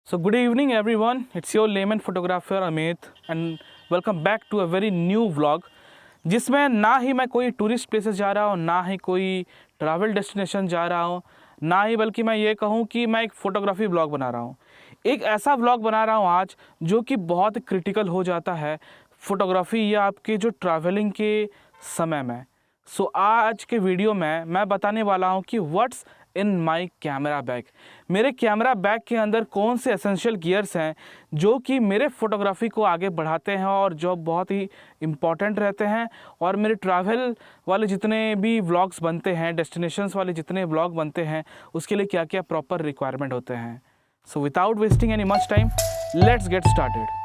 So good evening everyone, it's your layman photographer Amit and welcome back to a very new vlog जिसमें ना ही मैं कोई tourist places जा रहा हूँ, ना ही कोई ट्रैवल डेस्टिनेशन जा रहा हूँ, ना ही बल्कि मैं ये कहूँ कि मैं एक फ़ोटोग्राफी व्लॉग बना रहा हूँ। एक ऐसा व्लॉग बना रहा हूँ आज जो कि बहुत क्रिटिकल हो जाता है फ़ोटोग्राफी या आपके जो ट्रैवलिंग के समय में। सो आज के वीडियो में मैं बताने वाला हूँ कि what's in my camera bag, मेरे कैमरा बैग के अंदर कौन से एसेंशियल गियर्स हैं जो कि मेरे फ़ोटोग्राफी को आगे बढ़ाते हैं और जो बहुत ही इम्पॉर्टेंट रहते हैं। और मेरे ट्रैवल वाले जितने भी व्लॉग्स बनते हैं, डेस्टिनेशंस वाले जितने व्लॉग बनते हैं, उसके लिए क्या क्या प्रॉपर रिक्वायरमेंट होते हैं। So without wasting any much time, let's get started.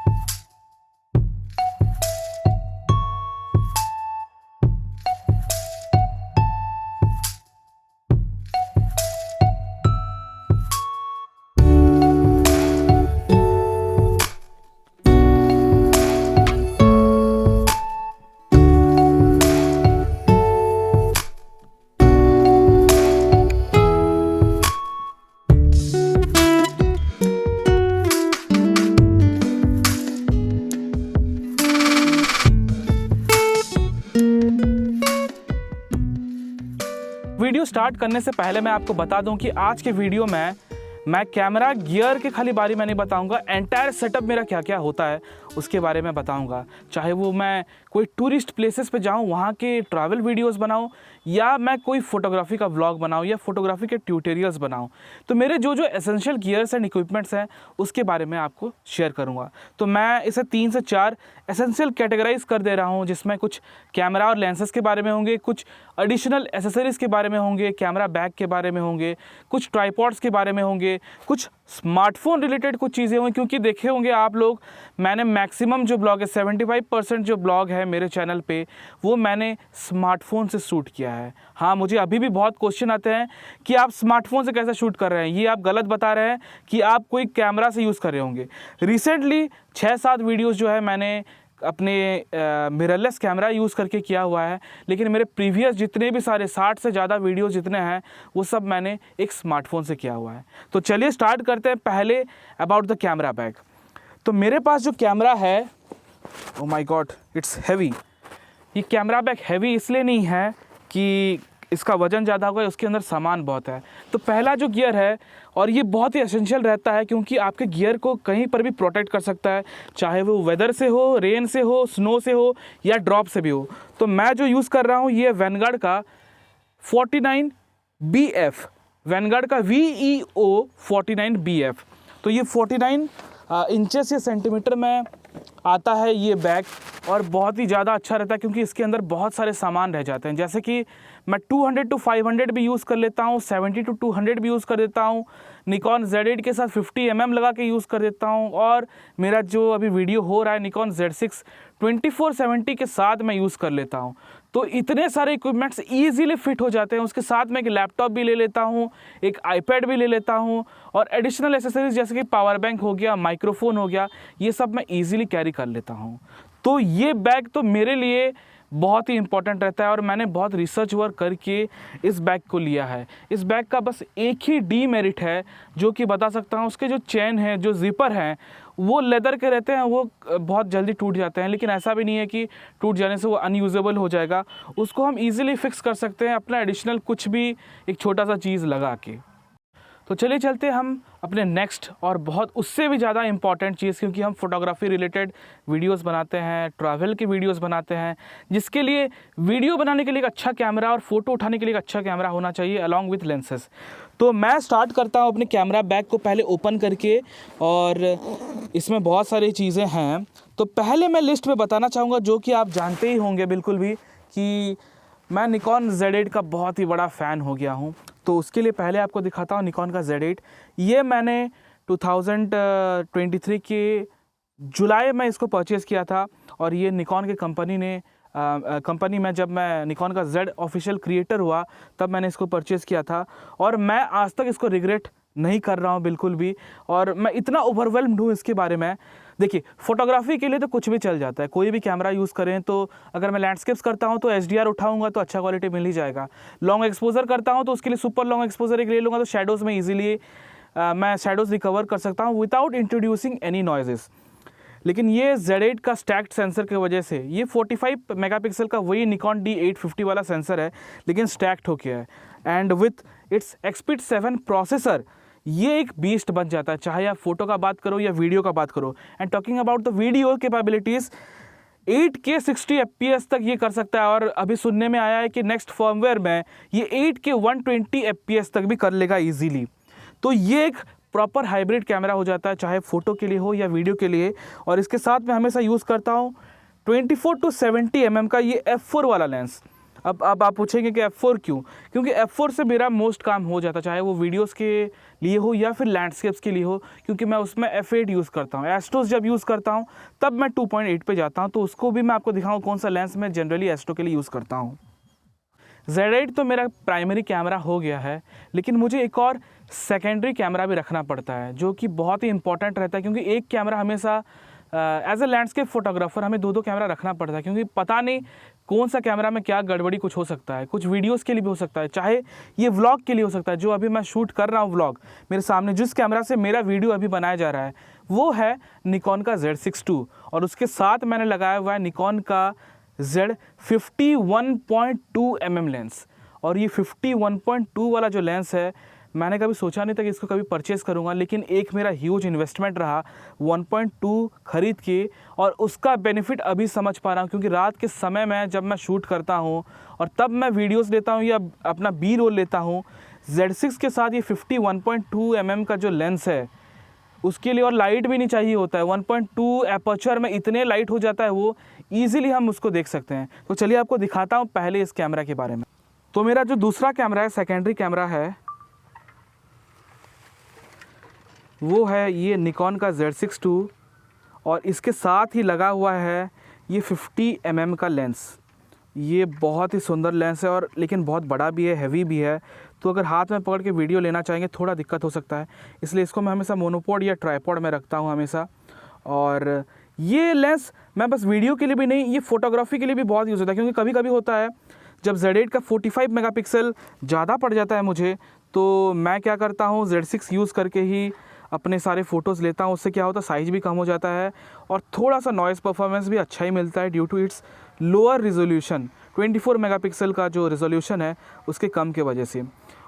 Video start करने से पहले मैं आपको बता दूं कि आज के वीडियो में मैं कैमरा गियर के खाली बारे में नहीं बताऊंगा, एंटायर सेटअप मेरा क्या क्या होता है उसके बारे में बताऊंगा। चाहे वो मैं कोई टूरिस्ट प्लेसेस पे जाऊं, वहाँ के ट्रैवल वीडियोस बनाऊं, या मैं कोई फ़ोटोग्राफी का व्लॉग बनाऊं या फ़ोटोग्राफी के ट्यूटोरियल्स बनाऊं, तो मेरे जो जो एसेंशियल गियर्स एंड इक्विपमेंट्स हैं उसके बारे में आपको शेयर करूँगा। तो मैं इसे 3 से 4 एसेंशियल कैटेगराइज कर दे रहा हूँ, जिसमें कुछ कैमरा और लेंसेज के बारे में होंगे, कुछ एडिशनल एसेसरीज़ के बारे में होंगे, कैमरा बैग के बारे में होंगे, कुछ ट्राइपॉड्स के बारे में होंगे, कुछ स्मार्टफोन रिलेटेड कुछ चीज़ें होंगी। क्योंकि देखे होंगे आप लोग, मैंने मैक्सिमम जो ब्लॉग है 75% जो ब्लॉग है मेरे चैनल पे वो मैंने स्मार्टफोन से शूट किया है। हाँ, मुझे अभी भी बहुत क्वेश्चन आते हैं कि आप स्मार्टफोन से कैसे शूट कर रहे हैं, ये आप गलत बता रहे हैं कि आप कोई कैमरा से यूज़ कर रहे होंगे। रिसेंटली 6-7 वीडियोज़ जो है मैंने अपने मिररलेस कैमरा यूज़ करके किया हुआ है, लेकिन मेरे प्रीवियस जितने भी सारे 60 से ज़्यादा वीडियोस जितने हैं वो सब मैंने एक स्मार्टफोन से किया हुआ है। तो चलिए स्टार्ट करते हैं पहले अबाउट द कैमरा बैग। तो मेरे पास जो कैमरा है, oh my God, it's heavy. ये कैमरा बैग हैवी इसलिए नहीं है कि इसका वज़न ज़्यादा होगा, उसके अंदर सामान बहुत है। तो पहला जो गियर है, और ये बहुत ही एसेंशियल रहता है क्योंकि आपके गियर को कहीं पर भी प्रोटेक्ट कर सकता है, चाहे वो वेदर से हो, रेन से हो, स्नो से हो या ड्रॉप से भी हो। तो मैं जो यूज़ कर रहा हूँ ये वैनगार्ड का 49BF, वैनगार्ड का VEO 49BF। तो ये 49 इंचेस या सेंटीमीटर में आता है ये बैग, और बहुत ही ज़्यादा अच्छा रहता है क्योंकि इसके अंदर बहुत सारे सामान रह जाते हैं। जैसे कि मैं 200 to 500 भी यूज़ कर लेता हूँ, 70 to 200 भी यूज़ कर देता हूँ, निकॉन Z8 के साथ 50 mm लगा के यूज़ कर देता हूँ, और मेरा जो अभी वीडियो हो रहा है निकॉन Z6 2470 के साथ मैं यूज़ कर लेता हूँ। तो इतने सारे इक्विपमेंट्स ईजीली फिट हो जाते हैं। उसके साथ मैं एक लैपटॉप भी ले लेता हूँ, एक आईपैड भी ले लेता हूँ, और एडिशनल एसेसरीज जैसे कि पावर बैंक हो गया, माइक्रोफोन हो गया, ये सब मैं ईजिली कैरी कर लेता हूँ। तो ये बैग तो मेरे लिए बहुत ही इंपॉर्टेंट रहता है, और मैंने बहुत रिसर्च वर्क करके इस बैग को लिया है। इस बैग का बस एक ही डीमेरिट है जो कि बता सकता हूँ, उसके जो चेन है, जो जिपर हैं, वो लेदर के रहते हैं, वो बहुत जल्दी टूट जाते हैं। लेकिन ऐसा भी नहीं है कि टूट जाने से वो अनयूजेबल हो जाएगा, उसको हम ईजिली फिक्स कर सकते हैं अपना एडिशनल कुछ भी एक छोटा सा चीज़ लगा के। तो चलिए चलते हम अपने नेक्स्ट और बहुत उससे भी ज़्यादा इम्पॉर्टेंट चीज़, क्योंकि हम फोटोग्राफी रिलेटेड वीडियोस बनाते हैं, ट्रैवल की वीडियोस बनाते हैं, जिसके लिए वीडियो बनाने के लिए एक अच्छा कैमरा और फ़ोटो उठाने के लिए एक अच्छा कैमरा होना चाहिए अलॉन्ग विथ लेंसेज। तो मैं स्टार्ट करता हूँ अपने कैमरा बैग को पहले ओपन करके, और इसमें बहुत सारी चीज़ें हैं। तो पहले मैं लिस्ट में बताना चाहूँगा जो कि आप जानते ही होंगे बिल्कुल भी, कि मैं निकॉन Z8 का बहुत ही बड़ा फ़ैन हो गया हूँ। तो उसके लिए पहले आपको दिखाता हूँ निकॉन का Z8। ये मैंने 2023 के जुलाई में इसको परचेज़ किया था, और ये निकॉन के कंपनी में जब मैं निकॉन का Z ऑफिशियल क्रिएटर हुआ तब मैंने इसको परचेज़ किया था, और मैं आज तक इसको रिग्रेट नहीं कर रहा हूँ बिल्कुल भी। और मैं इतना ओवरवेल्म्ड हूँ इसके बारे में। देखिए, फ़ोटोग्राफी के लिए तो कुछ भी चल जाता है, कोई भी कैमरा यूज़ करें। तो अगर मैं लैंडस्केप्स करता हूं तो HDR उठाऊंगा तो अच्छा क्वालिटी मिल ही जाएगा। लॉन्ग एक्सपोजर करता हूं तो उसके लिए सुपर लॉन्ग एक्सपोजर एक ले लूँगा तो शेडोज़ में ईजिली मैं शेडोज़ रिकवर कर सकता हूँ विदाउट इंट्रोड्यूसिंग एनी नॉइजेस। लेकिन ये Z8 का स्टैक्ड सेंसर की वजह से, ये 45 मेगापिक्सल का वही निकॉन D850 वाला सेंसर है लेकिन स्टैक्ड हो गया है, and with its Expeed 7 processor ये एक बीस्ट बन जाता है, चाहे आप फोटो का बात करो या वीडियो का बात करो। And talking about the video capabilities, 8K 60 FPS तक ये कर सकता है, और अभी सुनने में आया है कि नेक्स्ट फर्मवेयर में ये 8K 120 FPS तक भी कर लेगा ईजीली। तो ये एक प्रॉपर हाइब्रिड कैमरा हो जाता है, चाहे फ़ोटो के लिए हो या वीडियो के लिए। और इसके साथ मैं हमेशा यूज़ करता हूँ 24 to 70 mm का ये f4 वाला लेंस। अब आप पूछेंगे कि f4 क्यों? क्योंकि f4 से मेरा मोस्ट काम हो जाता है, चाहे वो वीडियोस के लिए हो या फिर लैंडस्केप्स के लिए हो, क्योंकि मैं उसमें f8 यूज़ करता हूँ। एस्ट्रोस जब यूज़ करता हूँ तब मैं 2.8 पे जाता हूँ, तो उसको भी मैं आपको दिखाऊँ कौन सा लेंस मैं जनरली एस्ट्रो के लिए यूज़ करता हूँ। Z8 तो मेरा प्राइमरी कैमरा हो गया है, लेकिन मुझे एक और सेकेंडरी कैमरा भी रखना पड़ता है जो कि बहुत ही इंपॉर्टेंट रहता है, क्योंकि एक कैमरा हमेशा एज अ लैंडस्केप फोटोग्राफर हमें दो कैमरा रखना पड़ता है, क्योंकि पता नहीं कौन सा कैमरा में क्या गड़बड़ी कुछ हो सकता है। कुछ वीडियोस के लिए भी हो सकता है, चाहे ये व्लॉग के लिए हो सकता है। जो अभी मैं शूट कर रहा हूँ व्लॉग, मेरे सामने जिस कैमरा से मेरा वीडियो अभी बनाया जा रहा है वो है निकॉन का Z6 और उसके साथ मैंने लगाया हुआ है निकॉन का Z51.2 mm लेंस। और ये 51.2 वाला जो लेंस है, मैंने कभी सोचा नहीं था कि इसको कभी परचेज़ करूँगा, लेकिन एक मेरा ह्यूज इन्वेस्टमेंट रहा 1.2 खरीद के, और उसका बेनिफिट अभी समझ पा रहा हूँ। क्योंकि रात के समय में जब मैं शूट करता हूँ और तब मैं वीडियोस लेता हूँ या अपना बी रोल लेता हूँ, Z6 के साथ ये 51.2 mm का जो लेंस है उसके लिए और लाइट भी नहीं चाहिए होता है। 1.2 एपर्चर में इतने लाइट हो जाता है वो, ईजिली हम उसको देख सकते हैं। तो चलिए आपको दिखाता हूँ पहले इस कैमरा के बारे में। तो मेरा जो दूसरा कैमरा है, सेकेंडरी कैमरा है, वो है ये निकॉन का Z6 और इसके साथ ही लगा हुआ है ये 50 mm का लेंस। ये बहुत ही सुंदर लेंस है, और लेकिन बहुत बड़ा भी है, हैवी भी है, तो अगर हाथ में पकड़ के वीडियो लेना चाहेंगे थोड़ा दिक्कत हो सकता है, इसलिए इसको मैं हमेशा मोनोपोड या ट्राइपॉड में रखता हूँ हमेशा। और ये लेंस मैं बस वीडियो के लिए भी नहीं, ये फ़ोटोग्राफी के लिए भी बहुत यूज़ होता है, क्योंकि कभी कभी होता है जब Z8 का 45 मेगापिक्सल ज़्यादा पड़ जाता है मुझे, तो मैं क्या करता हूँ Z6 यूज़ करके ही अपने सारे फ़ोटोज़ लेता हूँ। उससे क्या होता है, साइज़ भी कम हो जाता है और थोड़ा सा नॉइज़ परफॉर्मेंस भी अच्छा ही मिलता है due to its lower resolution. 24 megapixel का जो रिजोल्यूशन है उसके कम के वजह से।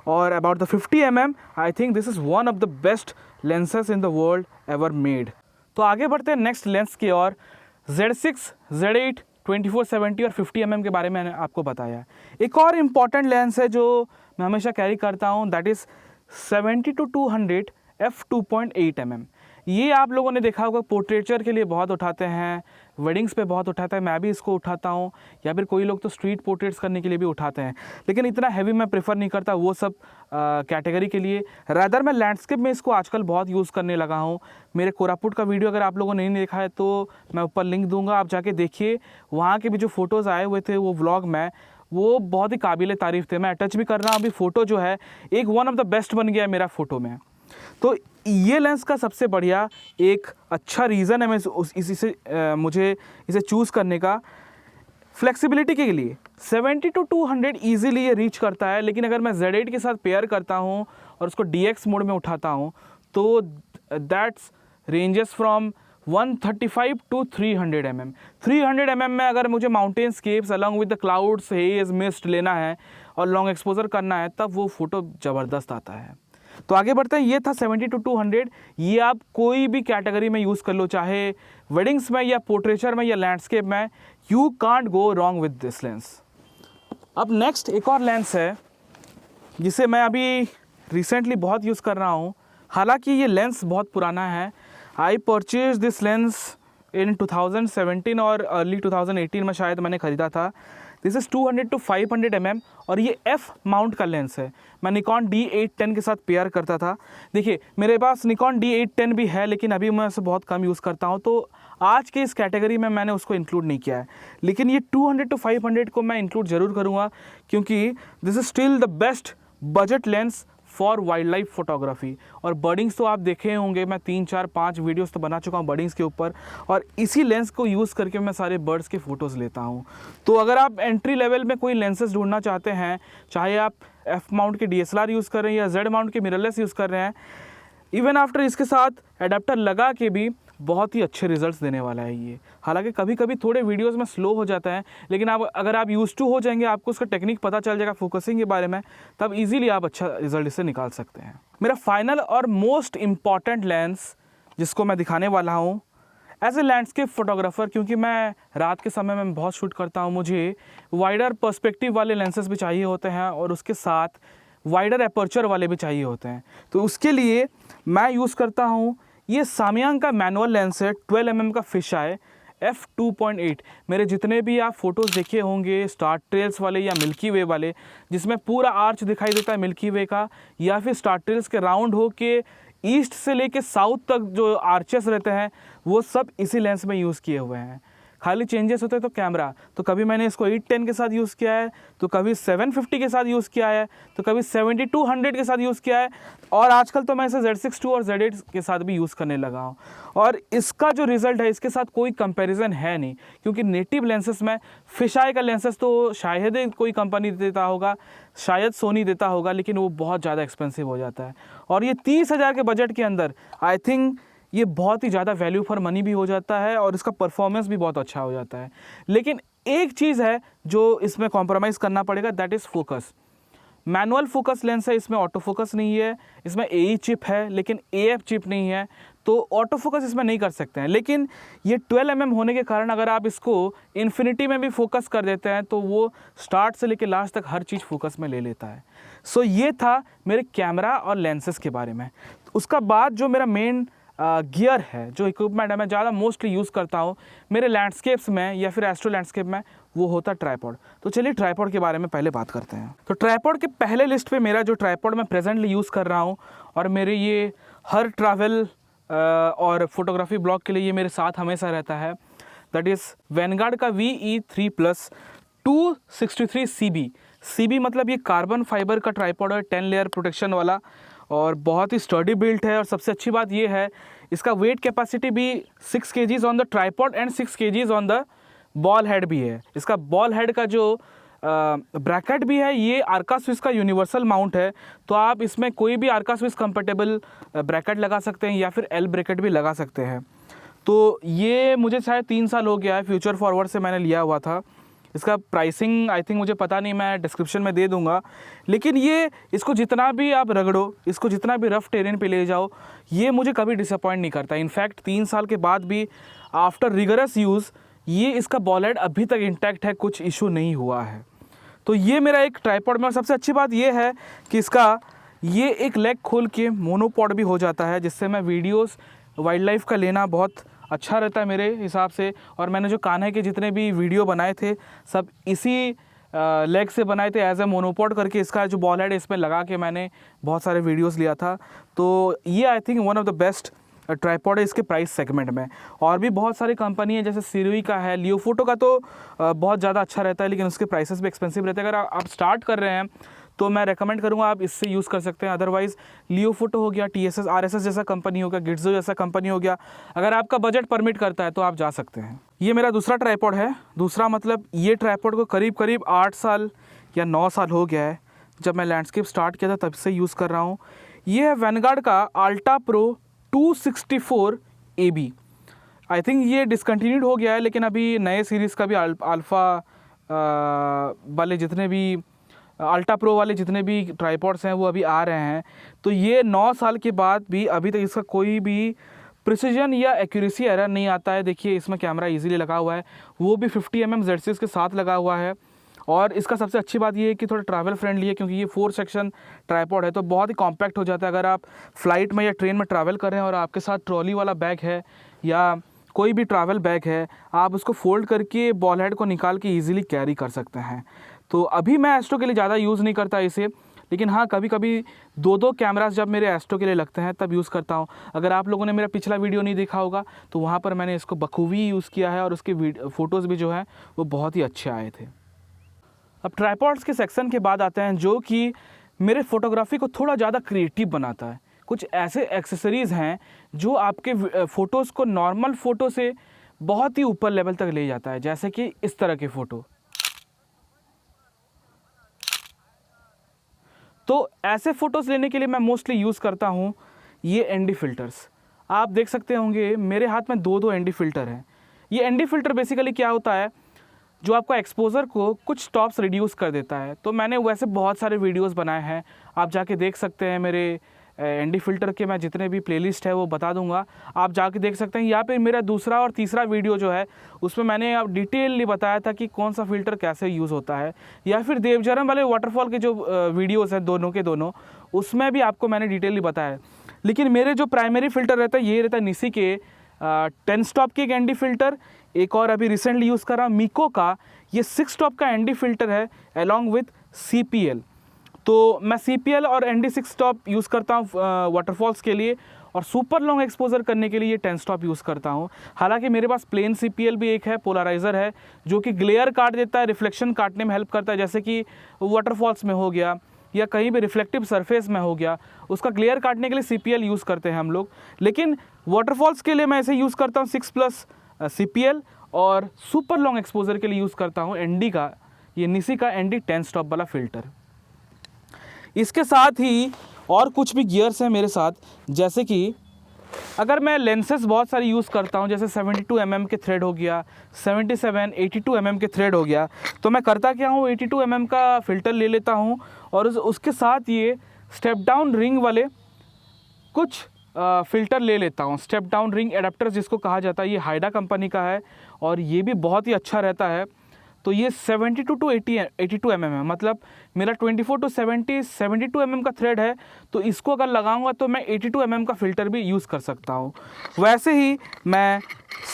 और about the 50 mm, I think this is one of the best lenses in the world ever made. तो आगे बढ़ते हैं नेक्स्ट लेंस की ओर। Z6, Z8, 24-70 और 50 mm के बारे में मैंने आपको बताया। एक और इम्पॉर्टेंट लेंस है जो मैं हमेशा कैरी करता हूँ, दैट इज़ 70-200 f2.8 mm। ये आप लोगों ने देखा होगा पोर्ट्रेचर के लिए बहुत उठाते हैं, वेडिंग्स पे बहुत उठाता है, मैं भी इसको उठाता हूँ, या फिर कोई लोग तो स्ट्रीट पोर्ट्रेट्स करने के लिए भी उठाते हैं, लेकिन इतना हैवी मैं प्रेफर नहीं करता वो सब कैटेगरी के लिए। रैदर मैं लैंडस्केप में इसको आजकल बहुत यूज़ करने लगा हूँ। मेरे कोरापुट का वीडियो अगर आप लोगों ने नहीं देखा है तो मैं ऊपर लिंक दूंगा, आप जाके देखिए। वहाँ के भी जो फ़ोटोज़ आए हुए थे वो व्लॉग में, वो बहुत ही काबिल तारीफ़ थे। मैं अटैच भी कर रहा हूँ अभी, फ़ोटो जो है एक वन ऑफ द बेस्ट बन गया है मेरा फ़ोटो में। तो ये लेंस का सबसे बढ़िया एक अच्छा रीज़न है मैं मुझे इसे चूज़ करने का, फ्लेक्सिबिलिटी के लिए 70-200 ईजिली ये रीच करता है। लेकिन अगर मैं Z8 के साथ पेयर करता हूँ और उसको DX मोड में उठाता हूँ तो that's ranges from 135 to 300 mm। 300 mm में अगर मुझे mountain scapes along with the clouds, hedge, mist लेना है और लॉन्ग एक्सपोजर करना है, तब वो फ़ोटो ज़बरदस्त आता है। तो आगे बढ़ते हैं। ये था 70-200। ये आप कोई भी कैटेगरी में यूज़ कर लो, चाहे वेडिंग्स में या पोर्ट्रेचर में या लैंडस्केप में, you can't go wrong with this lens. अब नेक्स्ट एक और लेंस है जिसे मैं अभी रिसेंटली बहुत यूज़ कर रहा हूँ। हालांकि ये लेंस बहुत पुराना है। I purchase this lens in 2017 और अर्ली 2018 में शायद मैंने ख़रीदा था। दिस इज़ 200-500 mm और ये F माउंट का लेंस है। मैं निकॉन D810 के साथ पेयर करता था। देखिए मेरे पास निकॉन D810 भी है, लेकिन अभी मैं उसे बहुत कम यूज़ करता हूँ, तो आज के इस कैटेगरी में मैंने उसको इंक्लूड नहीं किया है। लेकिन ये 200-500 को मैं इंक्लूड ज़रूर करूँगा, क्योंकि this is still the best budget lens for wild life photography. और बर्डिंग्स तो आप देखे होंगे, मैं 3-4-5 वीडियोस तो बना चुका हूँ बर्डिंग्स के ऊपर, और इसी लेंस को यूज़ करके मैं सारे बर्ड्स के फ़ोटोज़ लेता हूँ। तो अगर आप एंट्री लेवल में कोई लेंसेज ढूंढना चाहते हैं, चाहे आप F माउंट के DSLR यूज़ कर रहे हैं या Z माउंट के मिररलेस यूज़ कर रहे हैं, इवन आफ्टर इसके साथ एडाप्टर लगा के भी बहुत ही अच्छे रिजल्ट्स देने वाला है ये। हालांकि कभी कभी थोड़े वीडियोस में स्लो हो जाता है, लेकिन आप अगर आप यूज टू हो जाएंगे, आपको उसका टेक्निक पता चल जाएगा फोकसिंग के बारे में, तब इजीली आप अच्छा रिजल्ट इससे निकाल सकते हैं। मेरा फाइनल और मोस्ट इम्पॉर्टेंट लेंस जिसको मैं दिखाने वाला हूँ एज ए लैंडस्केप फोटोग्राफर, क्योंकि मैं रात के समय में बहुत शूट करता हूँ, मुझे वाइडर पर्सपेक्टिव वाले लेंसेज भी चाहिए होते हैं और उसके साथ वाइडर एपर्चर वाले भी चाहिए होते हैं। तो उसके लिए मैं यूज़ करता हूँ ये सामयांग का मैनुअल लेंस है, 12 mm का फिश आई f2.8। मेरे जितने भी आप फोटोज़ देखे होंगे स्टार ट्रेल्स वाले या मिल्की वे वाले, जिसमें पूरा आर्च दिखाई देता है मिल्की वे का, या फिर स्टार ट्रेल्स के राउंड हो के ईस्ट से लेके साउथ तक जो आर्चेस रहते हैं, वो सब इसी लेंस में यूज़ किए हुए हैं। खाली चेंजेस होते हैं तो कैमरा, तो कभी मैंने इसको 810 के साथ यूज़ किया है, तो कभी 750 के साथ यूज़ किया है, तो कभी 7200 के साथ यूज़ किया है, और आजकल तो मैं इसे Z6 II और Z8 के साथ भी यूज़ करने लगा हूँ। और इसका जो रिज़ल्ट है इसके साथ कोई कंपैरिजन है नहीं, क्योंकि नेटिव लेंसेस में फिश आई का लेंसेस तो शायद ही कोई कंपनी देता होगा, शायद सोनी देता होगा, लेकिन वो बहुत ज़्यादा एक्सपेंसिव हो जाता है। और ये 30,000 के बजट के अंदर आई थिंक ये बहुत ही ज़्यादा वैल्यू फॉर मनी भी हो जाता है और इसका परफॉर्मेंस भी बहुत अच्छा हो जाता है। लेकिन एक चीज़ है जो इसमें कॉम्प्रोमाइज़ करना पड़ेगा, that is focus. Manual focus lens है, इसमें ऑटो फोकस नहीं है, इसमें AE चिप है लेकिन AF चिप नहीं है, तो ऑटो फोकस इसमें नहीं कर सकते हैं। लेकिन ये 12 mm होने के कारण अगर आप इसको इन्फिनिटी में भी फोकस कर देते हैं तो वो स्टार्ट से लेकर लास्ट तक हर चीज़ फोकस में ले लेता है। सो ये था मेरे कैमरा और लेंसेज के बारे में। उसका बाद जो मेरा मेन गियर है, जो इक्विपमेंट है मैं ज़्यादा मोस्टली यूज़ करता हूँ मेरे लैंडस्केप्स में या फिर एस्ट्रो लैंडस्केप में, वो होता है ट्राइपॉड। तो चलिए ट्राइपॉड के बारे में पहले बात करते हैं। तो ट्राइपॉड के पहले लिस्ट पे मेरा जो ट्राइपॉड मैं प्रेजेंटली यूज़ कर रहा हूँ और मेरे ये हर ट्रैवल और फोटोग्राफी ब्लॉग के लिए ये मेरे साथ हमेशा रहता है, दैट इज़ वैनगार्ड का VE3+ 263 CB। CB मतलब ये कार्बन फाइबर का ट्राइपॉड है, 10 लेयर प्रोटेक्शन वाला, और बहुत ही स्टडी बिल्ट है। और सबसे अच्छी बात ये है इसका वेट कैपेसिटी भी 6 kgs on the tripod and 6 kgs on the ball head भी है। इसका बॉल हेड का जो ब्रैकेट भी है ये आर्का स्विस का यूनिवर्सल माउंट है, तो आप इसमें कोई भी आर्का स्विस कंपेटेबल ब्रैकेट लगा सकते हैं या फिर L ब्रैकेट भी लगा सकते हैं। तो ये मुझे शायद 3 साल हो गया है, फ्यूचर फॉरवर्ड से मैंने लिया हुआ था। इसका प्राइसिंग आई थिंक मुझे पता नहीं, मैं डिस्क्रिप्शन में दे दूंगा। लेकिन ये इसको जितना भी आप रगड़ो, इसको जितना भी रफ टेरेन पे ले जाओ, ये मुझे कभी डिसअपॉइंट नहीं करता। इनफैक्ट 3 साल के बाद भी आफ्टर रिगरस यूज़ ये इसका बॉल हेड अभी तक इंटैक्ट है, कुछ इशू नहीं हुआ है। तो ये मेरा एक ट्राइपॉड में, और सबसे अच्छी बात ये है कि इसका ये एक लेग खोल के मोनोपॉड भी हो जाता है, जिससे मैं वीडियोस वाइल्ड लाइफ का लेना बहुत अच्छा रहता है मेरे हिसाब से। और मैंने जो कान्हे के जितने भी वीडियो बनाए थे सब इसी लेग से बनाए थे, एज ए मोनोपॉड करके इसका जो बॉल हेड है इसमें लगा के मैंने बहुत सारे वीडियोस लिया था। तो ये I think one of the best tripod है इसके प्राइस सेगमेंट में। और भी बहुत सारी कंपनी है, जैसे सिरुई का है, लियो फोटो का तो बहुत ज़्यादा अच्छा रहता है, लेकिन उसके प्राइसेस भी एक्सपेंसिव रहते हैं। अगर आप स्टार्ट कर रहे हैं तो मैं रेकमेंड करूँगा आप इससे यूज़ कर सकते हैं। अदरवाइज़ लियो फोटो हो गया, TSS RSS जैसा कंपनी हो गया, गिट्जो जैसा कंपनी हो गया, अगर आपका बजट परमिट करता है तो आप जा सकते हैं। ये मेरा दूसरा ट्राइपॉड है। दूसरा मतलब ये ट्राइपॉड को करीब 8 साल या 9 साल हो गया है, जब मैं लैंडस्केप स्टार्ट किया था तब से यूज़ कर रहा हूँ। ये है वैनगार्ड का ultra pro 264 AB। I think ये डिसकंटिन्यूड हो गया है, लेकिन अभी नए सीरीज़ का भी अल्फ़ा वाले जितने भी अल्ट्रा प्रो वाले जितने भी ट्राइपॉड्स हैं वो अभी आ रहे हैं। तो ये 9 साल के बाद भी अभी तक इसका कोई भी प्रिसीजन या एक्यूरेसी एरर नहीं आता है। देखिए इसमें कैमरा इजीली लगा हुआ है, वो भी 50 mm Z6 के साथ लगा हुआ है। और इसका सबसे अच्छी बात ये है कि थोड़ा ट्रैवल फ्रेंडली है, क्योंकि ये 4 सेक्शन ट्राइपॉड है, तो बहुत ही कॉम्पैक्ट हो जाता है। अगर आप फ्लाइट में या ट्रेन में ट्रैवल कर रहे हैं और आपके साथ ट्रॉली वाला बैग है या कोई भी ट्रैवल बैग है, आप उसको फोल्ड करके बॉल हेड को निकाल के ईजिली कैरी कर सकते हैं। तो अभी मैं एस्ट्रो के लिए ज़्यादा यूज़ नहीं करता इसे, लेकिन हाँ कभी कभी 2-2 कैमरास जब मेरे एस्ट्रो के लिए लगते हैं तब यूज़ करता हूँ। अगर आप लोगों ने मेरा पिछला वीडियो नहीं देखा होगा तो वहाँ पर मैंने इसको बखूबी यूज़ किया है और उसके फ़ोटोज़ भी जो हैं वो बहुत ही अच्छे आए थे। अब ट्राइपॉड्स के सेक्शन के बाद आते हैं जो कि मेरे फोटोग्राफी को थोड़ा ज़्यादा क्रिएटिव बनाता है। कुछ ऐसे एक्सेसरीज़ हैं जो आपके फ़ोटोज़ को नॉर्मल फ़ोटो से बहुत ही ऊपर लेवल तक ले जाता है, जैसे कि इस तरह के फ़ोटो। तो ऐसे फ़ोटोज़ लेने के लिए मैं मोस्टली यूज़ करता हूँ ये एनडी फ़िल्टर्स आप देख सकते होंगे, मेरे हाथ में दो एनडी फ़िल्टर हैं। ये एनडी फ़िल्टर बेसिकली क्या होता है, जो आपका एक्सपोज़र को कुछ स्टॉप्स रिड्यूस कर देता है। तो मैंने वैसे बहुत सारे वीडियोस बनाए हैं, आप जाके देख सकते हैं। मेरे एनडी फ़िल्टर के मैं जितने भी प्लेलिस्ट है वो बता दूंगा, आप जाके देख सकते हैं। यहाँ पे मेरा दूसरा और तीसरा वीडियो जो है उसमें मैंने अब डिटेलली बताया था कि कौन सा फ़िल्टर कैसे यूज़ होता है, या फिर देवझरन वाले वाटरफॉल के जो वीडियोज़ हैं दोनों के दोनों, उसमें भी आपको मैंने डिटेलली बताया। लेकिन मेरे जो प्राइमरी फ़िल्टर रहता है ये रहता है निसी के 10 स्टॉप की एक एनडी फ़िल्टर, एक और अभी रिसेंटली यूज़ कर रहा मीको का ये 6 स्टॉप का एनडी फ़िल्टर है अलॉन्ग विथ CPL। तो मैं CPL और ND 6 स्टॉप यूज़ करता हूँ वाटरफॉल्स के लिए, और सुपर लॉन्ग एक्सपोजर करने के लिए ये 10 स्टॉप यूज़ करता हूँ। हालांकि मेरे पास प्लेन CPL भी एक है, पोलराइज़र है, जो कि ग्लेयर काट देता है, रिफ्लेक्शन काटने में हेल्प करता है, जैसे कि वाटरफॉल्स में हो गया या कहीं भी रिफ्लेक्टिव सरफेस में हो गया, उसका ग्लेयर काटने के लिए CPL यूज़ करते हैं हम लोग। लेकिन वाटरफॉल्स के लिए मैं ऐसे यूज़ करता हूँ 6+ CPL, और सुपर लॉन्ग एक्सपोजर के लिए यूज़ करता हूँ ND का, ये निसी का ND 10 स्टॉप वाला फ़िल्टर। इसके साथ ही और कुछ भी गियर्स हैं मेरे साथ, जैसे कि अगर मैं लेंसेज बहुत सारी यूज़ करता हूँ, जैसे 72 mm के थ्रेड हो गया, 77, 82 mm के थ्रेड हो गया, तो मैं करता क्या हूँ, 82 mm का फ़िल्टर ले लेता हूँ, और उसके साथ ये स्टेप डाउन रिंग वाले कुछ फ़िल्टर ले लेता हूँ। स्टेप डाउन रिंग एडाप्टर जिसको कहा जाता है, ये हाइडा कंपनी का है और ये भी बहुत ही अच्छा रहता है। तो ये 72 to 82 mm है, मतलब मेरा 24 to 72 mm का थ्रेड है, तो इसको अगर लगाऊंगा तो मैं 82 mm का फ़िल्टर भी यूज़ कर सकता हूँ। वैसे ही मैं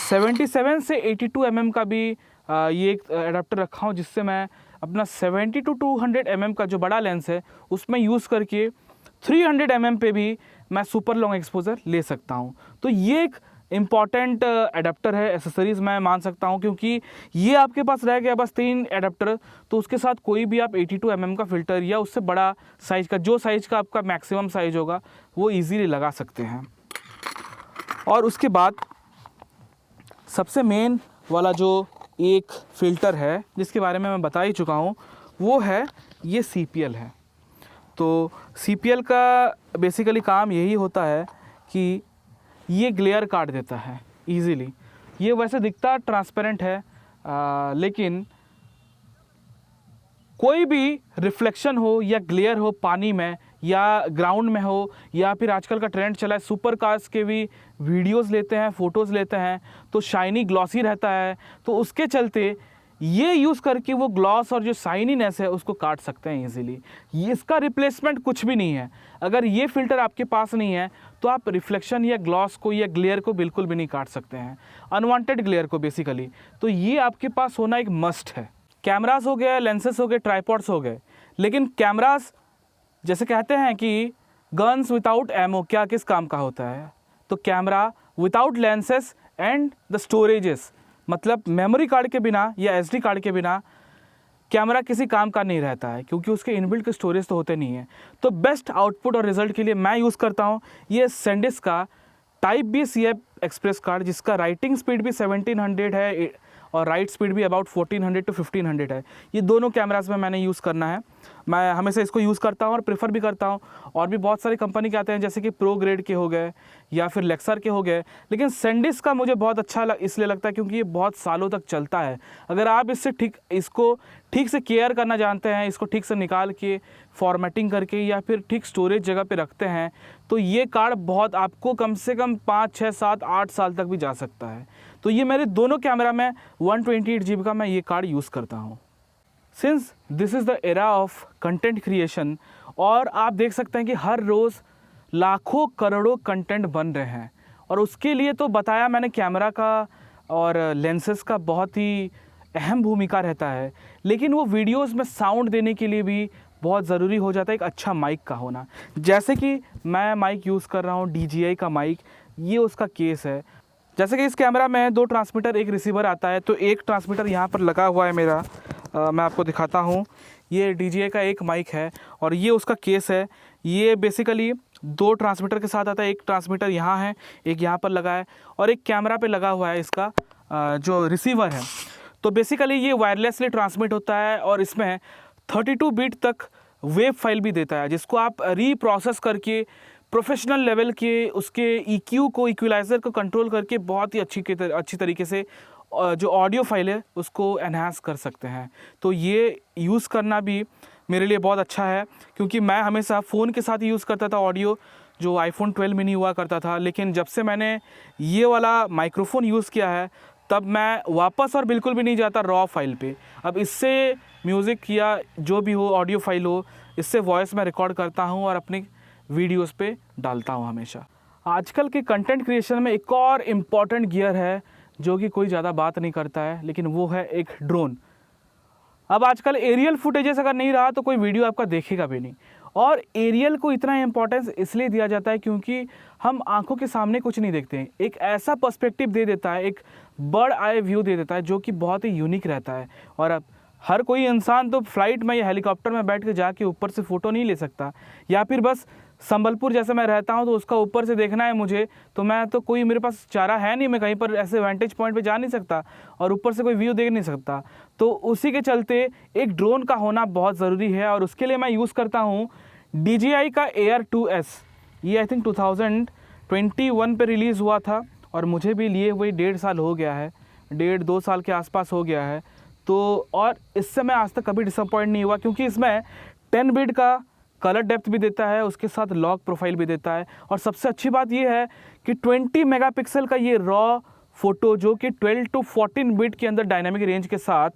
77 से 82 mm का भी ये एक एडाप्टर रखा हूँ, जिससे मैं अपना 70 to 200 mm का जो बड़ा लेंस है उसमें यूज़ करके 300 mm पे भी मैं सुपर लॉन्ग एक्सपोजर ले सकता हूँ। तो ये एक इम्पॉर्टेंट एडाप्टर है, एसेसरीज़ मैं मान सकता हूँ, क्योंकि ये आपके पास रह गया बस 3 एडाप्टर, तो उसके साथ कोई भी आप 82 mm का फ़िल्टर या उससे बड़ा साइज़ का, जो साइज़ का आपका मैक्सिमम साइज़ होगा वो इजीली लगा सकते हैं। और उसके बाद सबसे मेन वाला जो एक फ़िल्टर है जिसके बारे में मैं बता ही चुका हूँ, वो है ये CPL है। तो CPL का बेसिकली काम यही होता है कि ये ग्लेयर काट देता है इजीली। ये वैसे दिखता ट्रांसपेरेंट है, लेकिन कोई भी रिफ्लेक्शन हो या ग्लेयर हो पानी में या ग्राउंड में हो, या फिर आजकल का ट्रेंड चला है सुपर कार्स के भी वीडियोस लेते हैं, फ़ोटोज़ लेते हैं, तो शाइनी ग्लॉसी रहता है, तो उसके चलते ये यूज़ करके वो ग्लॉस और जो शाइनीनेस है उसको काट सकते हैं इजीली। ये इसका रिप्लेसमेंट कुछ भी नहीं है। अगर ये फ़िल्टर आपके पास नहीं है तो आप रिफ्लेक्शन या ग्लॉस को या ग्लेयर को बिल्कुल भी नहीं काट सकते हैं, अनवांटेड ग्लेयर को बेसिकली। तो ये आपके पास होना एक मस्ट है। कैमरास हो गए, लेंसेज हो गए, ट्राइपॉड्स हो गए, लेकिन कैमरास जैसे कहते हैं कि गन्स विदाउट एमो क्या किस काम का होता है, तो camera without lenses and the storages, मतलब मेमोरी कार्ड के बिना या SD कार्ड के बिना कैमरा किसी काम का नहीं रहता है, क्योंकि उसके इनबिल्ट के स्टोरेज तो होते नहीं हैं। तो बेस्ट आउटपुट और रिजल्ट के लिए मैं यूज़ करता हूँ ये SanDisk का Type B CF express card, जिसका राइटिंग स्पीड भी 1700 है और राइट स्पीड भी अबाउट 1400 to 1500 है। ये दोनों कैमरास में मैंने यूज़ करना है, मैं हमेशा इसको यूज़ करता हूँ और प्रेफर भी करता हूँ। और भी बहुत सारी कंपनी के आते हैं, जैसे कि प्रो ग्रेड के हो गए या फिर लेक्सर के हो गए, लेकिन SanDisk का मुझे बहुत अच्छा इसलिए लगता है क्योंकि ये बहुत सालों तक चलता है। अगर आप इसको ठीक से केयर करना जानते हैं, इसको ठीक से निकाल के फॉर्मेटिंग करके या फिर ठीक स्टोरेज जगह पे रखते हैं, तो ये कार्ड बहुत आपको कम से कम 5, 6, 7, 8 साल तक भी जा सकता है। तो ये मेरे दोनों कैमरा में 128 GB का मैं ये कार्ड यूज़ करता हूँ। Since this is the era of content creation, और आप देख सकते हैं कि हर रोज़ लाखों करोड़ों कंटेंट बन रहे हैं, और उसके लिए तो बताया मैंने कैमरा का और लेंसेज का बहुत ही अहम भूमिका रहता है, लेकिन वो वीडियोस में साउंड देने के लिए भी बहुत ज़रूरी हो जाता है एक अच्छा माइक का होना। जैसे कि मैं माइक यूज़ कर रहा हूँ DJI का माइक, ये उसका केस है। जैसे कि इस कैमरा में 2 ट्रांसमीटर एक रिसीवर आता है, तो एक ट्रांसमीटर यहाँ पर लगा हुआ है मेरा, मैं आपको दिखाता हूँ। ये DJI का एक माइक है और ये उसका केस है। ये बेसिकली 2 ट्रांसमीटर के साथ आता है, एक ट्रांसमीटर यहाँ है, एक यहाँ पर लगा है, और एक कैमरा पे लगा हुआ है इसका जो रिसीवर है। तो बेसिकली ये वायरलेसली ट्रांसमिट होता है और इसमें 32 बिट तक वेब फाइल भी देता है, जिसको आप रीप्रोसेस करके प्रोफेशनल लेवल के उसके EQ को, इक्वलाइज़र को कंट्रोल करके बहुत ही अच्छी तरीके से जो ऑडियो फाइल है उसको एनहांस कर सकते हैं। तो ये यूज़ करना भी मेरे लिए बहुत अच्छा है, क्योंकि मैं हमेशा फ़ोन के साथ यूज़ करता था ऑडियो, जो iPhone 12 मिनी हुआ करता था। लेकिन जब से मैंने ये वाला माइक्रोफोन यूज़ किया है तब मैं वापस और बिल्कुल भी नहीं जाता रॉ फाइल पे। अब इससे म्यूज़िक या जो भी हो ऑडियो फाइल हो, इससे वॉइस मैं रिकॉर्ड करता हूँ और अपनी वीडियोस पे डालता हूँ हमेशा। आजकल के कंटेंट क्रिएशन में एक और इम्पॉर्टेंट गियर है जो कि कोई ज़्यादा बात नहीं करता है, लेकिन वो है एक ड्रोन। अब आजकल एरियल फुटेजेस अगर नहीं रहा तो कोई वीडियो आपका देखेगा भी नहीं। और एरियल को इतना इम्पोर्टेंस इसलिए दिया जाता है क्योंकि हम आंखों के सामने कुछ नहीं देखते हैं। एक ऐसा पर्सपेक्टिव दे देता है, एक बर्ड आई व्यू दे देता है जो कि बहुत ही यूनिक रहता है। और अब हर कोई इंसान तो फ्लाइट में या हेलीकॉप्टर में बैठ के जाके ऊपर से फ़ोटो नहीं ले सकता, या फिर बस संबलपुर जैसे मैं रहता हूँ तो उसका ऊपर से देखना है मुझे, तो मैं तो कोई मेरे पास चारा है नहीं, मैं कहीं पर ऐसे वेंटेज पॉइंट पे जा नहीं सकता और ऊपर से कोई व्यू देख नहीं सकता। तो उसी के चलते एक ड्रोन का होना बहुत ज़रूरी है और उसके लिए मैं यूज़ करता हूँ DJI का Air 2S। ये आई थिंक 2021 पे रिलीज़ हुआ था और मुझे भी लिए हुए 1.5 साल हो गया है, 1.5-2 साल के आसपास हो गया है। तो और इससे मैं आज तक कभी डिसअपॉइंट नहीं हुआ, क्योंकि इसमें 10 बिट का कलर डेप्थ भी देता है, उसके साथ लॉक प्रोफाइल भी देता है। और सबसे अच्छी बात ये है कि 20 मेगापिक्सल का ये रॉ फोटो जो कि 12 to 14 बिट के अंदर डायनामिक रेंज के साथ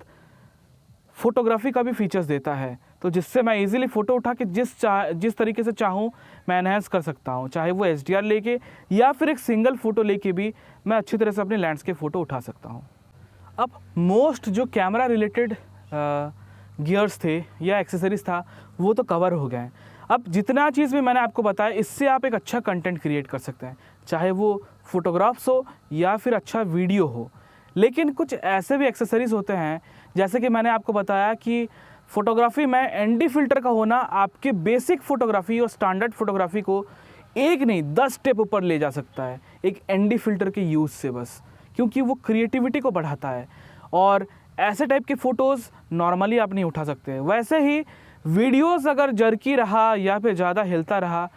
फोटोग्राफी का भी फीचर्स देता है, तो जिससे मैं इजीली फ़ोटो उठा के जिस तरीके से चाहूँ मैं एनहेंस कर सकता हूँ। चाहे वो HDR लेके या फिर एक सिंगल फ़ोटो लेके भी मैं अच्छी तरह से अपने लैंडस्केप फ़ोटो उठा सकता हूँ। अब मोस्ट जो कैमरा रिलेटेड गियर्स थे या एक्सेसरीज था वो तो कवर हो गए हैं। अब जितना चीज़ भी मैंने आपको बताया, इससे आप एक अच्छा कंटेंट क्रिएट कर सकते हैं, चाहे वो फोटोग्राफ्स हो या फिर अच्छा वीडियो हो। लेकिन कुछ ऐसे भी एक्सेसरीज़ होते हैं, जैसे कि मैंने आपको बताया कि फ़ोटोग्राफी में ND फ़िल्टर का होना आपके बेसिक फ़ोटोग्राफी और स्टैंडर्ड फ़ोटोग्राफी को एक नहीं 10 स्टेप ऊपर ले जा सकता है एक ND फ़िल्टर के यूज़ से, बस क्योंकि वो क्रिएटिविटी को बढ़ाता है। और ऐसे टाइप के फ़ोटोज़ नॉर्मली आप नहीं उठा सकते। वैसे ही वीडियोज़ अगर जर्की रहा या फिर ज़्यादा हिलता रहा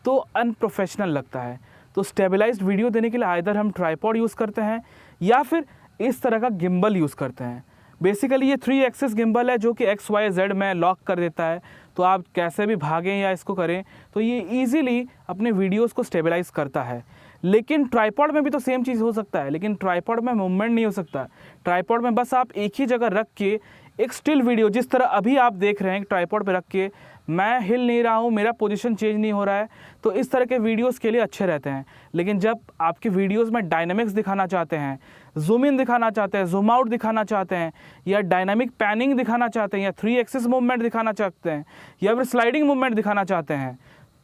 तो अनप्रोफेशनल लगता है। तो स्टेबलाइज्ड वीडियो देने के लिए आइदर हम ट्राइपॉड यूज़ करते हैं या फिर इस तरह का गिम्बल यूज़ करते हैं। बेसिकली ये 3 एक्सिस गिम्बल है जो कि XYZ में लॉक कर देता है, तो आप कैसे भी भागें या इसको करें तो ये ईज़िली अपने वीडियोज़ को स्टेबलाइज़ करता है। लेकिन ट्राइपॉड में भी तो सेम चीज़ हो सकता है, लेकिन ट्राइपॉड में मूवमेंट नहीं हो सकता। ट्राइपॉड में बस आप एक ही जगह रख के एक स्टिल वीडियो, जिस तरह अभी आप देख रहे हैं ट्राइपॉड पे रख के मैं हिल नहीं रहा हूँ, मेरा पोजीशन चेंज नहीं हो रहा है, तो इस तरह के वीडियोस के लिए अच्छे रहते हैं। लेकिन जब आपके वीडियोस में डायनामिक्स दिखाना चाहते हैं, जूम इन दिखाना चाहते हैं, जूम आउट दिखाना चाहते हैं, या डायनामिक पैनिंग दिखाना चाहते हैं, या 3 एक्सिस मूवमेंट दिखाना चाहते हैं, या फिर स्लाइडिंग मूवमेंट दिखाना चाहते हैं,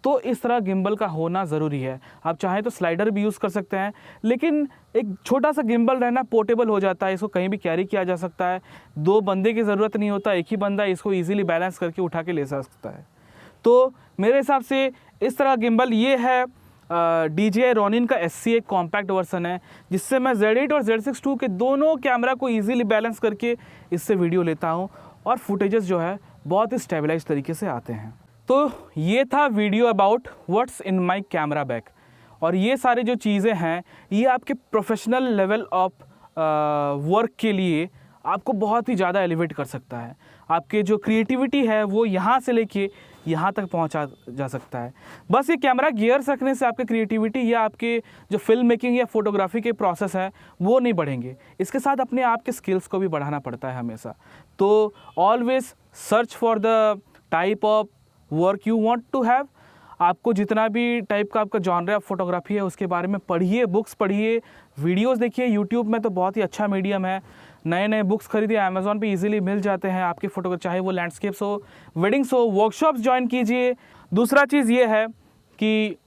तो इस तरह गिम्बल का होना ज़रूरी है। आप चाहें तो स्लाइडर भी यूज़ कर सकते हैं, लेकिन एक छोटा सा गिम्बल रहना पोर्टेबल हो जाता है, इसको कहीं भी कैरी किया जा सकता है, 2 बंदे की ज़रूरत नहीं होता, एक ही बंदा इसको ईजिली बैलेंस करके उठा के ले सकता है। तो मेरे हिसाब से इस तरह गिम्बल ये है DJI Ronin का SC1 कॉम्पैक्ट वर्सन है, जिससे मैं Z8 और Z6 II के दोनों कैमरा को ईजिली बैलेंस करके इससे वीडियो लेता हूँ और फुटेजेस जो है बहुत ही स्टेबलाइज तरीके से आते हैं। तो ये था video about what's in my camera bag. और ये सारी जो चीज़ें हैं ये आपके प्रोफेशनल लेवल ऑफ वर्क के लिए आपको बहुत ही ज़्यादा एलिवेट कर सकता है। आपके जो क्रिएटिविटी है वो यहाँ से लेके यहाँ तक पहुँचा जा सकता है। बस ये कैमरा गियर्स रखने से आपके क्रिएटिविटी या आपके जो फिल्म मेकिंग या फोटोग्राफी के प्रोसेस है वो नहीं बढ़ेंगे, इसके साथ अपने आप के स्किल्स को भी बढ़ाना पड़ता है हमेशा। तो always search for the type of work you want to have. आपको जितना भी टाइप का आपका जॉनर ऑफ फोटोग्राफी है उसके बारे में पढ़िए, बुक्स पढ़िए, वीडियोस देखिए। यूट्यूब में तो बहुत ही अच्छा मीडियम है, नए नए बुक्स खरीदिए, अमेज़ॉन पे इजीली मिल जाते हैं आपके फोटो, चाहे वो लैंडस्केप्स हो, वेडिंग्स हो, वर्कशॉप्स ज्वाइन कीजिए। दूसरा चीज़ ये है कि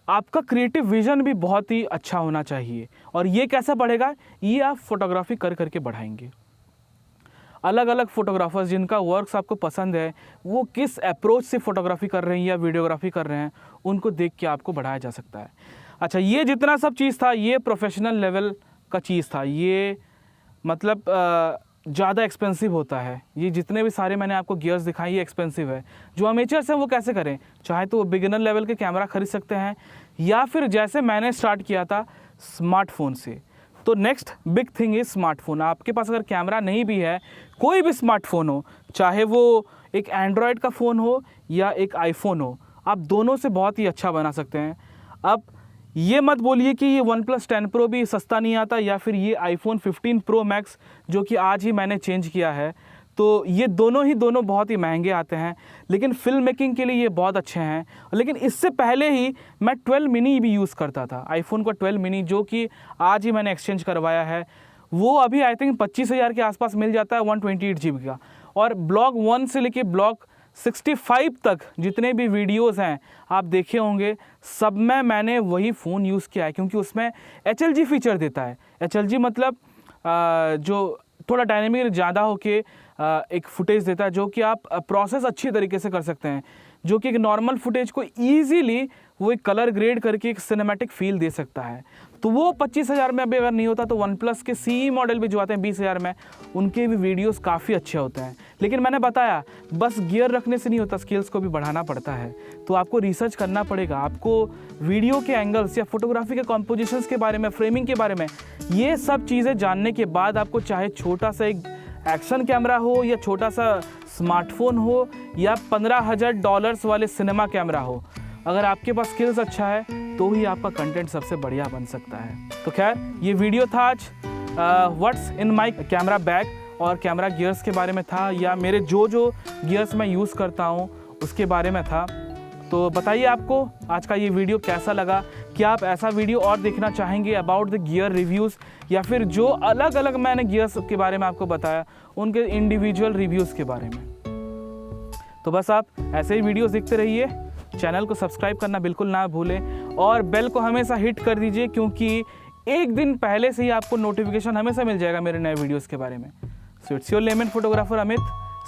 आपका क्रिएटिव विजन भी बहुत ही अच्छा होना चाहिए। और ये कैसे बढ़ेगा, ये आप फोटोग्राफी कर करके बढ़ाएंगे। अलग अलग फोटोग्राफर्स जिनका वर्क्स आपको पसंद है वो किस अप्रोच से फ़ोटोग्राफी कर रहे हैं या वीडियोग्राफी कर रहे हैं, उनको देख के आपको बढ़ाया जा सकता है। अच्छा, ये जितना सब चीज़ था ये प्रोफेशनल लेवल का चीज़ था। ये मतलब ज़्यादा एक्सपेंसिव होता है। ये जितने भी सारे मैंने आपको गियर्स दिखाए ये एक्सपेंसिव है। जो अमेचर्स हैं वो कैसे करें, चाहे तो वो बिगिनर लेवल के कैमरा खरीद सकते हैं या फिर जैसे मैंने स्टार्ट किया था स्मार्टफोन से। तो next big thing is smartphone. आपके पास अगर कैमरा नहीं भी है, कोई भी स्मार्टफोन हो, चाहे वो एक एंड्रॉयड का फ़ोन हो या एक आईफोन हो, आप दोनों से बहुत ही अच्छा बना सकते हैं। अब ये मत बोलिए कि ये OnePlus 10 Pro भी सस्ता नहीं आता या फिर ये iPhone 15 Pro Max जो कि आज ही मैंने चेंज किया है, तो ये दोनों बहुत ही महंगे आते हैं, लेकिन फिल्म मेकिंग के लिए ये बहुत अच्छे हैं। लेकिन इससे पहले ही मैं 12 मिनी भी यूज़ करता था, आईफोन का 12 मिनी, जो कि आज ही मैंने एक्सचेंज करवाया है। वो अभी आई थिंक 25,000 के आसपास मिल जाता है 128 GB का। और ब्लॉग 1 से लेके ब्लॉग 65 तक जितने भी वीडियोस हैं आप देखे होंगे, सब में मैंने वही फ़ोन यूज़ किया है, क्योंकि उसमें HLG फीचर देता है। HLG मतलब जो थोड़ा डायनेमिक ज़्यादा होके एक फुटेज देता है, जो कि आप प्रोसेस अच्छी तरीके से कर सकते हैं, जो कि एक नॉर्मल फुटेज को ईजीली वो एक कलर ग्रेड करके एक सिनेमैटिक फील दे सकता है। तो वो 25,000 में अभी अगर नहीं होता तो OnePlus के CE मॉडल भी जो आते हैं 20,000 में, उनके भी वीडियोस काफ़ी अच्छे होते हैं। लेकिन मैंने बताया बस गियर रखने से नहीं होता, स्किल्स को भी बढ़ाना पड़ता है। तो आपको रिसर्च करना पड़ेगा, आपको वीडियो के एंगल्स या फोटोग्राफी के कॉम्पोजिशंस के बारे में, फ्रेमिंग के बारे में, ये सब चीज़ें जानने के बाद आपको चाहे छोटा सा एक एक्शन कैमरा हो या छोटा सा स्मार्टफोन हो या $15,000 वाले सिनेमा कैमरा हो, अगर आपके पास स्किल्स अच्छा है तो ही आपका कंटेंट सबसे बढ़िया बन सकता है। तो खैर ये वीडियो था आज what's in my camera bag और कैमरा गियर्स के बारे में था, या मेरे जो गियर्स मैं यूज़ करता हूँ उसके बारे में था। तो बताइए आपको आज का ये वीडियो कैसा लगा, क्या आप ऐसा वीडियो और देखना चाहेंगे अबाउट द गियर रिव्यूज़, या फिर जो अलग अलग मैंने गियर्स के बारे में आपको बताया उनके इंडिविजुअल रिव्यूज़ के बारे में। तो बस आप ऐसे ही वीडियोस देखते रहिए, चैनल को सब्सक्राइब करना बिल्कुल ना भूलें और बेल को हमेशा हिट कर दीजिए, क्योंकि एक दिन पहले से ही आपको नोटिफिकेशन हमेशा मिल जाएगा मेरे नए वीडियोस के बारे में। So it's your lemon photographer Amit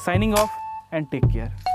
signing off and take care.